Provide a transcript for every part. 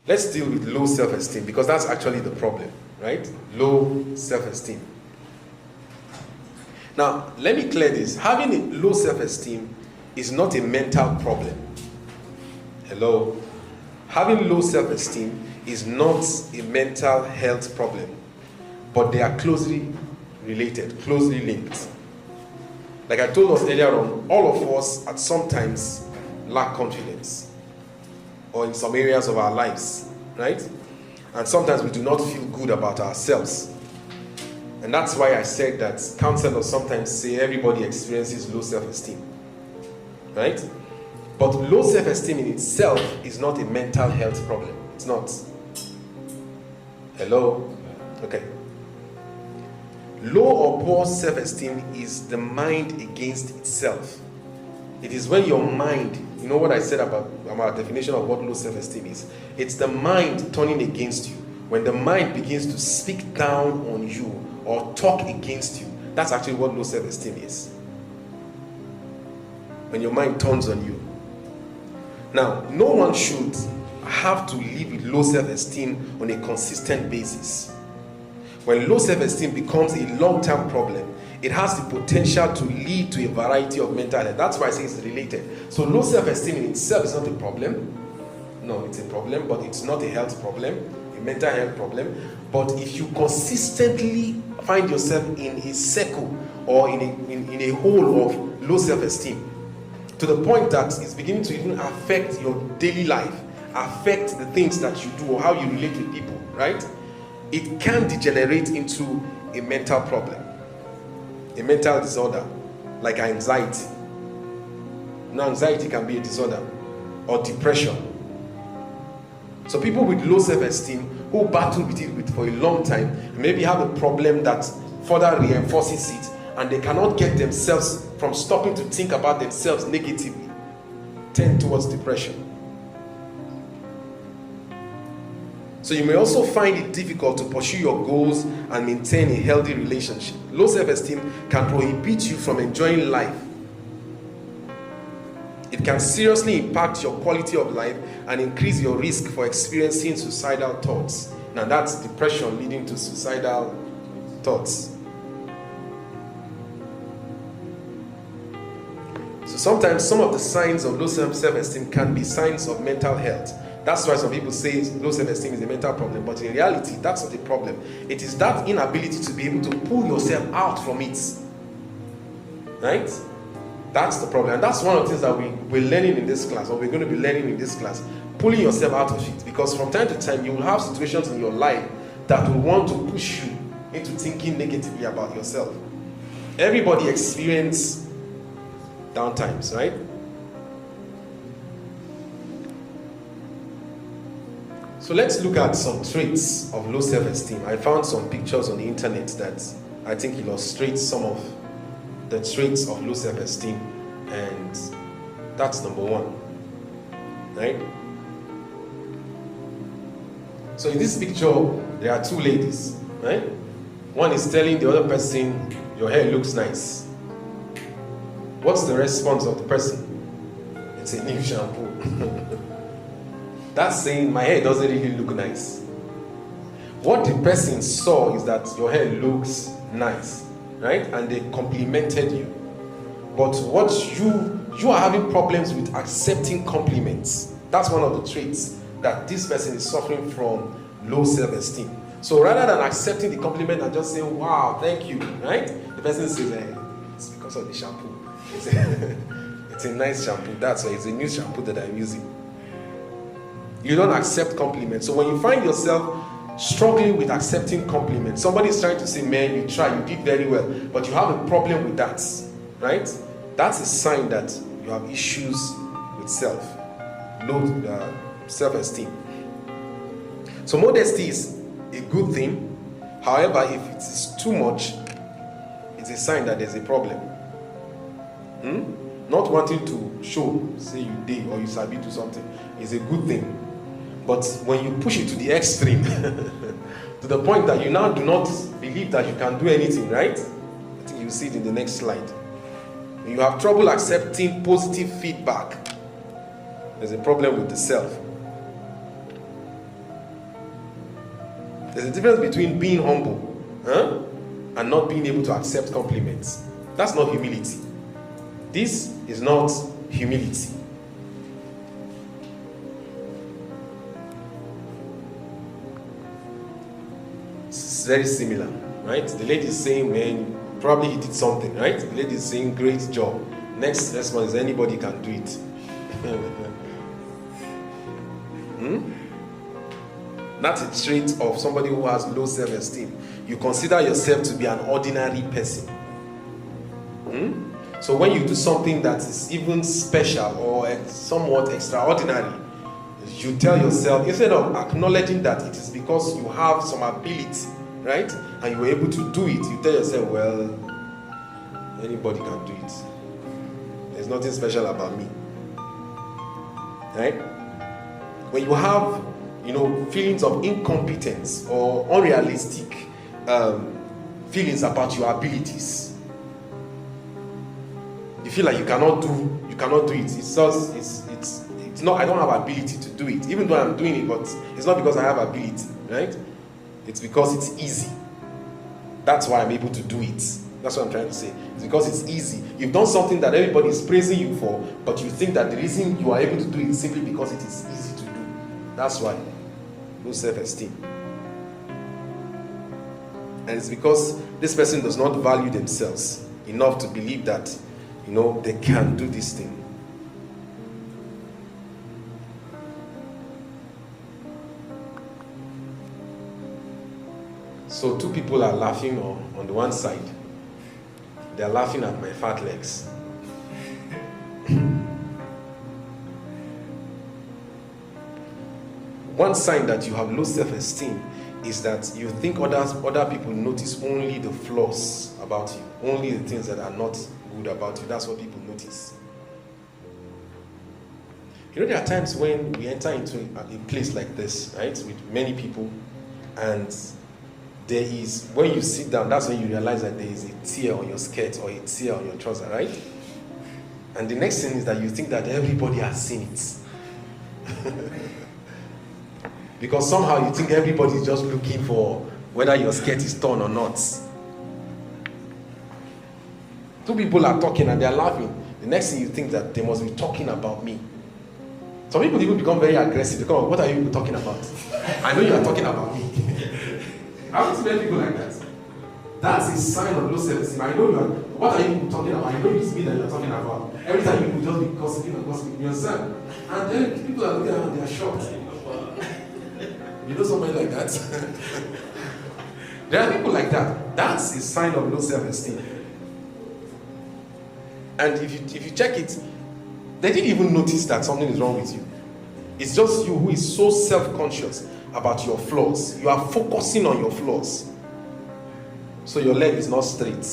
Let's deal with low self-esteem, because that's actually the problem, right? Low self-esteem. Now, let me clear this. Having a low self-esteem is not a mental problem. Hello? Having low self-esteem is not a mental health problem, but they are closely related, closely linked. Like I told us earlier on, all of us at some times lack confidence, or in some areas of our lives, right? And sometimes we do not feel good about ourselves. And that's why I said that counselors sometimes say everybody experiences low self-esteem, right? But low self-esteem in itself is not a mental health problem. It's not. Hello? Okay. Low or poor self-esteem is the mind against itself. It is when your mind, you know what I said about our definition of what low self-esteem is? It's the mind turning against you. When the mind begins to speak down on you or talk against you, that's actually what low self-esteem is. When your mind turns on you. Now, no one should have to live with low self-esteem on a consistent basis. When low self-esteem becomes a long-term problem, it has the potential to lead to a variety of mental health. That's why I say it's related. So low self-esteem in itself is not a problem. No, it's a problem, but it's not a health problem, a mental health problem. But if you consistently find yourself in a circle or in a hole of low self-esteem, to the point that it's beginning to even affect your daily life, affect the things that you do or how you relate with people, right? It can degenerate into a mental problem, a mental disorder, like anxiety. Now, anxiety can be a disorder, or depression. So people with low self-esteem who battle with it for a long time maybe have a problem that further reinforces it, and they cannot get themselves from stopping to think about themselves negatively, tend towards depression. So you may also find it difficult to pursue your goals and maintain a healthy relationship. Low self-esteem can prohibit you from enjoying life. It can seriously impact your quality of life and increase your risk for experiencing suicidal thoughts. Now that's depression leading to suicidal thoughts. So sometimes some of the signs of low self-esteem can be signs of mental health. That's why some people say low self-esteem is a mental problem, but in reality, that's not a problem. It is that inability to be able to pull yourself out from it. Right? That's the problem. And that's one of the things that we're learning in this class, or we're going to be learning in this class, pulling yourself out of it. Because from time to time, you will have situations in your life that will want to push you into thinking negatively about yourself. Everybody experiences down times, right? So let's look at some traits of low self-esteem. I found some pictures on the internet that I think illustrates some of the traits of low self-esteem, and that's number one, right? So in this picture, there are two ladies, right? One is telling the other person, your hair looks nice. What's the response of the person? It's a new shampoo. That's saying my hair doesn't really look nice. What the person saw is that your hair looks nice, right? And they complimented you. But what you are having problems with accepting compliments. That's one of the traits that this person is suffering from low self-esteem. So rather than accepting the compliment and just saying, wow, thank you, right? The person says, hey, it's because of the shampoo. It's a nice shampoo. That's why it's a new shampoo that I'm using. You don't accept compliments. So when you find yourself struggling with accepting compliments, somebody is trying to say, man, you try, you did very well, but you have a problem with that, right? That's a sign that you have issues with low self-esteem. So modesty is a good thing. However, if it is too much, it's a sign that there's a problem. Not wanting to show, say you did or you sabi do something, is a good thing. But when you push it to the extreme, to the point that you now do not believe that you can do anything, right? I think you see it in the next slide. When you have trouble accepting positive feedback, there's a problem with the self. There's a difference between being humble and not being able to accept compliments. That's not humility. This is not humility. It's very similar, right? The lady is saying, man, probably he did something, right? The lady is saying, great job. Next one is anybody can do it. That's a trait of somebody who has low self-esteem. You consider yourself to be an ordinary person. So when you do something that is even special or somewhat extraordinary, you tell yourself, instead of acknowledging that it is because you have some ability, right, and you were able to do it, you tell yourself, well, anybody can do it. There's nothing special about me. Right? When you have, feelings of incompetence or unrealistic feelings about your abilities, you feel like you cannot do it. It's not, I don't have ability to do it, even though I'm doing it, but it's not because I have ability, right? It's because it's easy. That's why I'm able to do it. That's what I'm trying to say. It's because it's easy. You've done something that everybody is praising you for, but you think that the reason you are able to do it is simply because it is easy to do. That's why. Low self-esteem. And it's because this person does not value themselves enough to believe that, they can do this thing. So two people are laughing on the one side. They're laughing at my fat legs. One sign that you have low self-esteem is that you think other people notice only the flaws about you, only the things that are not good about you. That's what people notice. There are times when we enter into a place like this, right, with many people, and there is, when you sit down, that's when you realize that there is a tear on your skirt or a tear on your trouser, right? And the next thing is that you think that everybody has seen it. Because somehow you think everybody is just looking for whether your skirt is torn or not. Two people are talking and they are laughing. The next thing you think that they must be talking about me. Some people even become very aggressive. They come, what are you talking about? I know you are talking about me. I haven't seen many people like that. That's a sign of low self-esteem. I know you are. What are you talking about? I know it's me that you're talking about. Every time you just be gossiping and gossiping yourself. And then people are looking around, they are shocked. You know somebody like that? There are people like that. That's a sign of low self-esteem. And if you check it, they didn't even notice that something is wrong with you. It's just you who is so self-conscious about your flaws. You are focusing on your flaws. So your leg is not straight.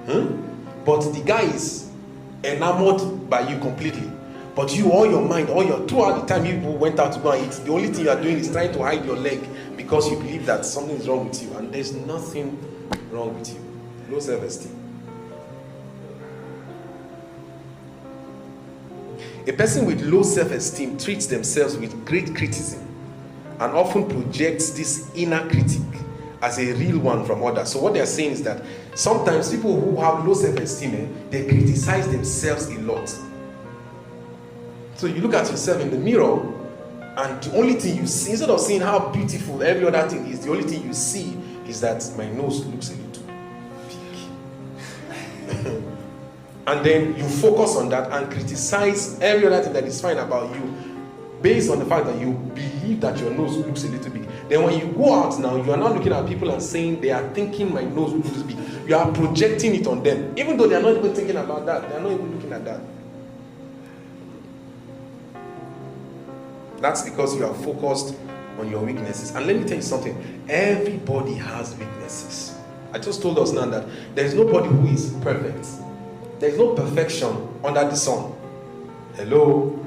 But the guy is enamored by you completely. But you, all your mind, throughout the time you went out to go and eat, the only thing you are doing is trying to hide your leg because you believe that something is wrong with you. And there's nothing wrong with you. Low self-esteem. A person with low self-esteem treats themselves with great criticism and often projects this inner critic as a real one from others. So what they are saying is that sometimes people who have low self-esteem, they criticize themselves a lot. So you look at yourself in the mirror, and the only thing you see, instead of seeing how beautiful every other thing is, the only thing you see is that my nose looks a little big. And then you focus on that and criticize every other thing that is fine about you based on the fact that you believe that your nose looks a little big. Then when you go out now, you are not looking at people and saying they are thinking my nose looks big. You are projecting it on them. Even though they are not even thinking about that. They are not even looking at that. That's because you are focused on your weaknesses. And let me tell you something. Everybody has weaknesses. I just told us now that there is nobody who is perfect. There is no perfection under the sun. Hello?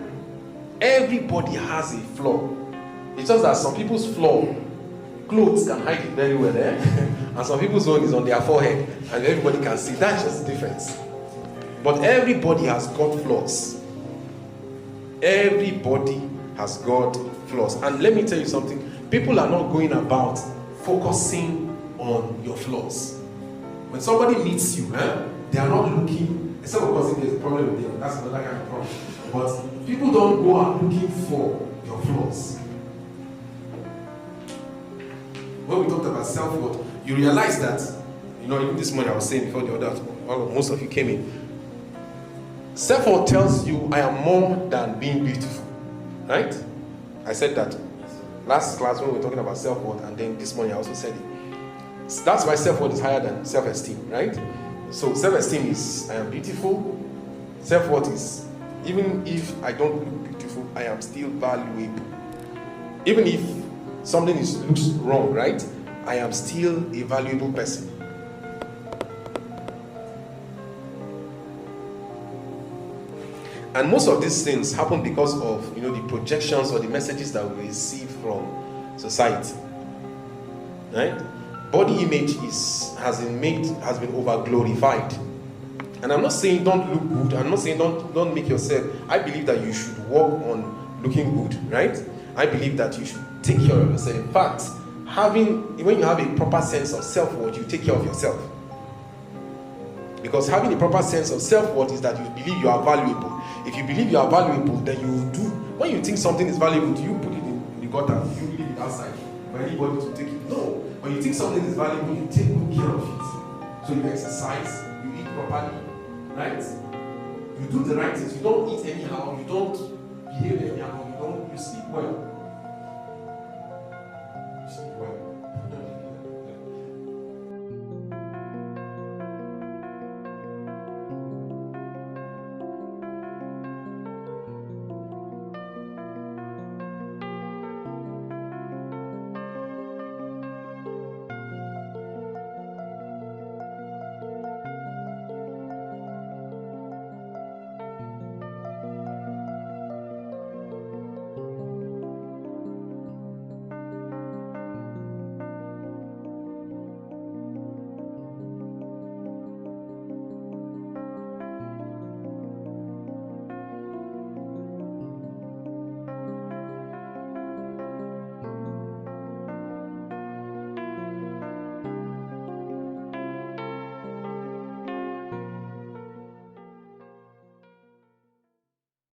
Everybody has a flaw. It's just that some people's flaw, clothes can hide it very well, and some people's own is on their forehead, and everybody can see. That's just the difference. But everybody has got flaws. Everybody has got flaws. And let me tell you something. People are not going about focusing on your flaws. When somebody meets you, they are not looking, except of course if there's a problem with them, that's another kind of problem. But people don't go out looking for your flaws. When we talked about self-worth, you realize that, even this morning I was saying before the other, most of you came in. Self-worth tells you, I am more than being beautiful. Right? I said that last class when we were talking about self-worth, and then this morning I also said it. That's why self-worth is higher than self-esteem, right? So self-esteem is, I am beautiful. Self-worth is, even if I don't look beautiful, I am still valuable. Even if something looks wrong, right? I am still a valuable person. And most of these things happen because of the projections or the messages that we receive from society. Right? Body image has been over glorified. And I'm not saying don't look good. I'm not saying don't make yourself. I believe that you should work on looking good, right? I believe that you should take care of yourself. In fact, when you have a proper sense of self-worth, you take care of yourself. Because having a proper sense of self-worth is that you believe you are valuable. If you believe you are valuable, then you will do. When you think something is valuable, do you put it in the gutter? Do you leave it outside for anybody to take it? No. When you think something is valuable, you take good care of it. So you exercise, you eat properly, right? You do the right things. You don't eat anyhow. You don't behave anyhow. You sleep well.